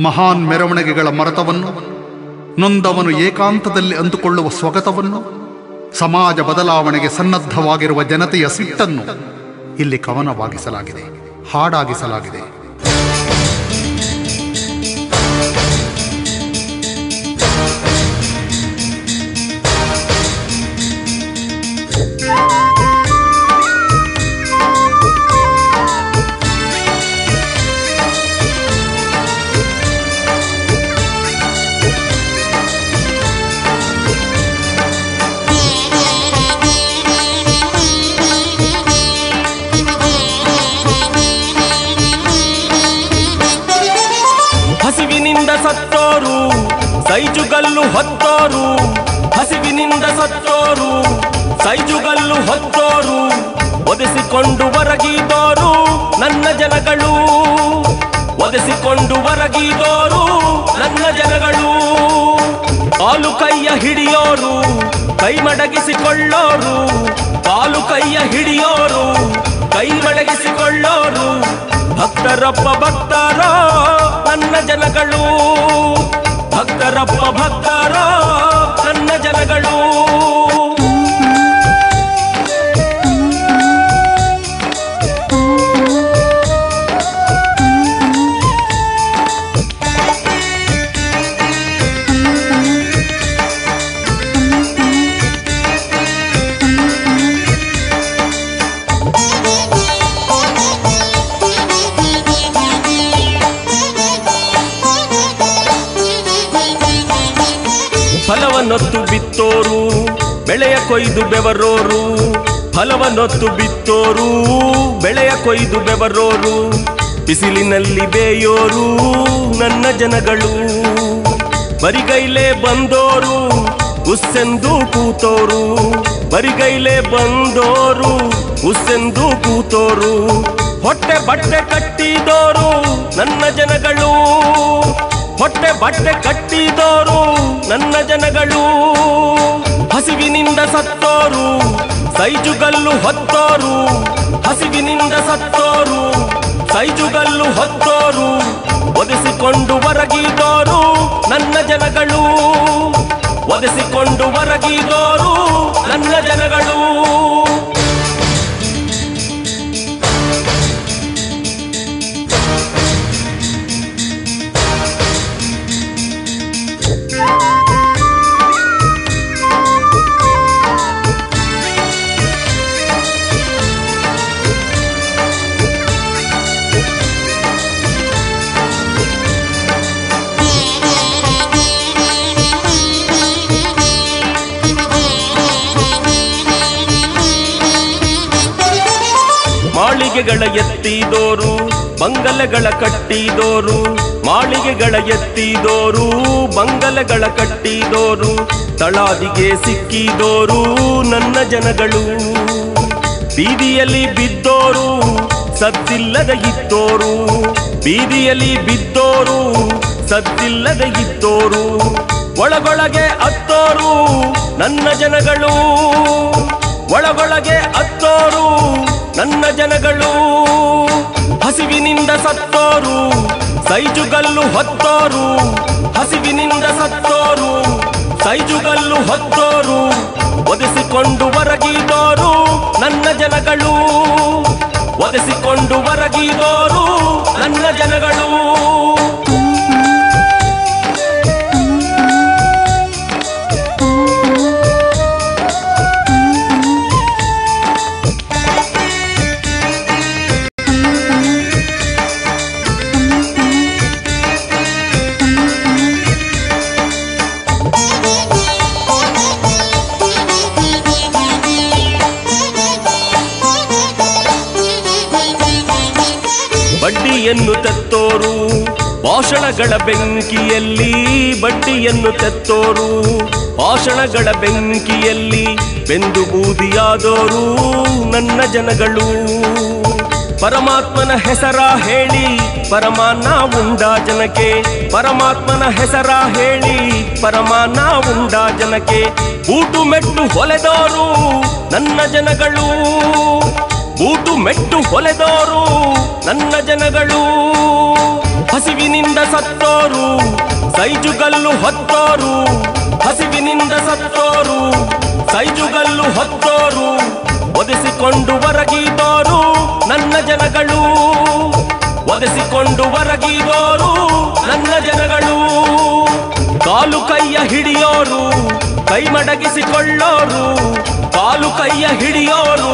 ಮಹಾನ್ ಮೆರವಣಿಗೆಗಳ ಮರತವನ್ನು, ನೊಂದವನು ಏಕಾಂತದಲ್ಲಿ ಅಂದುಕೊಳ್ಳುವ ಸ್ವಗತವನ್ನು, ಸಮಾಜ ಬದಲಾವಣೆಗೆ ಸನ್ನದ್ಧವಾಗಿರುವ ಜನತೆಯ ಸಿಟ್ಟನ್ನು ಇಲ್ಲಿ ಕವನವಾಗಿಸಲಾಗಿದೆ, ಹಾಡಾಗಿಸಲಾಗಿದೆ. ಸತ್ತೋರು ಸೈಜುಗಲ್ಲು ಹೊತ್ತೋರು, ಹಸಿವಿನಿಂದ ಸತ್ತೋರು ಸೈಜುಗಲ್ಲು ಹೊತ್ತೋರು, ಒದೆಸಿಕೊಂಡು ಹೊರಗಿದೋರು ನನ್ನ ಜನಗಳು, ಒದೆಸಿಕೊಂಡು ಹೊರಗಿದೋರು ನನ್ನ ಜನಗಳು. ಕಾಲು ಕೈಯ ಹಿಡಿಯೋರು ಕೈ ಮಡಗಿಸಿಕೊಳ್ಳೋರು, ಕಾಲು ಕೈಯ ಹಿಡಿಯೋರು ಕೈ ಮಡಗಿಸಿಕೊಳ್ಳೋರು, ಭಕ್ತರಪ್ಪ ಭಕ್ತರ ನನ್ನ ಜನಗಳು, ಭಕ್ತರಪ್ಪ ಭಕ್ತರ ನನ್ನ ಜನಗಳು. ಫಲವನ್ನೊತ್ತು ಬಿತ್ತೋರು ಬೆಳೆಯ ಕೊಯ್ದು ಬೆವರೋರು, ಫಲವನ್ನೊತ್ತು ಬಿತ್ತೋರು ಬೆಳೆಯ ಕೊಯ್ದು ಬೆವರೋರು, ಬಿಸಿಲಿನಲ್ಲಿ ಬೇಯೋರು ನನ್ನ ಜನಗಳು. ಬರಿಗೈಲೇ ಬಂದೋರು ಉಸ್ಸೆಂದು ಕೂತೋರು, ಬರಿಗೈಲೇ ಬಂದೋರು ಉಸ್ಸೆಂದು ಕೂತೋರು, ಹೊಟ್ಟೆ ಬಟ್ಟೆ ಕಟ್ಟಿದೋರು ನನ್ನ ಜನಗಳು, ಹೊಟ್ಟೆ ಬಟ್ಟೆ ಕಟ್ಟಿದೋರು ನನ್ನ ಜನಗಳು. ಹಸಿವಿನಿಂದ ಸತ್ತೋರು ಸೈಜುಗಲ್ಲು ಹೊತ್ತೋರು, ಹಸಿವಿನಿಂದ ಸತ್ತೋರು ಸೈಜುಗಲ್ಲು ಹೊತ್ತೋರು, ಒದೆಸಿಕೊಂಡು ಹೊರಗಿದೋರು ನನ್ನ ಜನಗಳು, ಒದೆಸಿಕೊಂಡು ಹೊರಗಿದೋರು ನನ್ನ ಜನಗಳು. ಮಾಳಿಗೆಗಳ ಎತ್ತಿದೋರು ಬಂಗಲೆಗಳ ಕಟ್ಟಿದೋರು, ಮಾಳಿಗೆಗಳ ಎತ್ತಿದೋರು ಬಂಗಲೆಗಳ ಕಟ್ಟಿದೋರು, ತಳಾದಿಗೆ ಸಿಕ್ಕಿದೋರು ನನ್ನ ಜನಗಳು. ಬೀದಿಯಲ್ಲಿ ಬಿದ್ದೋರು ಸದ್ದಿಲ್ಲದ ಇದ್ದೋರು, ಬೀದಿಯಲ್ಲಿ ಬಿದ್ದೋರು ಸದ್ದಿಲ್ಲದ ಇದ್ದೋರು, ಒಳಗೊಳಗೆ ಅತ್ತೋರು ನನ್ನ ಜನಗಳು, ಒಳಗೊಳಗೆ ಅತ್ತೋರು ನನ್ನ ಜನಗಳು. ಹಸಿವಿನಿಂದ ಸತ್ತೋರು ಸೈಜುಗಲ್ಲು ಹೊತ್ತೋರು, ಹಸಿವಿನಿಂದ ಸತ್ತೋರು ಸೈಜುಗಲ್ಲು ಹೊತ್ತೋರು, ಒದೆಸಿಕೊಂಡು ಹೊರಗಿದೋರು ನನ್ನ ಜನಗಳು, ಒದೆಸಿಕೊಂಡು ಹೊರಗಿದೋರು ನನ್ನ ಜನಗಳು. ಬಡ್ಡಿಯನ್ನು ತೆತ್ತೋರು ಭಾಷಣಗಳ ಬೆಂಕಿಯಲ್ಲಿ, ಬಡ್ಡಿಯನ್ನು ತೆತ್ತೋರು ಭಾಷಣಗಳ ಬೆಂಕಿಯಲ್ಲಿ, ಬೆಂದು ಬೂದಿಯಾದೋರು ನನ್ನ ಜನಗಳು. ಪರಮಾತ್ಮನ ಹೆಸರ ಹೇಳಿ ಪರಮಾನ್ನ ಉಂಡ ಜನಕ್ಕೆ, ಪರಮಾತ್ಮನ ಹೆಸರ ಹೇಳಿ ಪರಮಾನ್ನ ಉಂಡ ಜನಕ್ಕೆ, ಬೂಟು ಮೆಟ್ಟು ಹೊಲೆದೋರು ನನ್ನ ಜನಗಳು, ಬೂಟು ಮೆಟ್ಟು ಹೊಲೆದೋರು ನನ್ನ ಜನಗಳು. ಹಸಿವಿನಿಂದ ಸತ್ತೋರು ಸೈಜುಗಲ್ಲು ಹೊತ್ತೋರು, ಹಸಿವಿನಿಂದ ಸತ್ತೋರು ಸೈಜುಗಲ್ಲು ಹೊತ್ತೋರು, ಒದೆಸಿಕೊಂಡು ಹೊರಗಿದೋರು ನನ್ನ ಜನಗಳು, ಒದೆಸಿಕೊಂಡು ಹೊರಗಿದೋರು ನನ್ನ ಜನಗಳು. ಕಾಲು ಕೈಯ ಹಿಡಿಯೋರು ಕೈ ಮಡಗಿಸಿಕೊಳ್ಳೋರು, ಕಾಲು ಕೈಯ ಹಿಡಿಯೋರು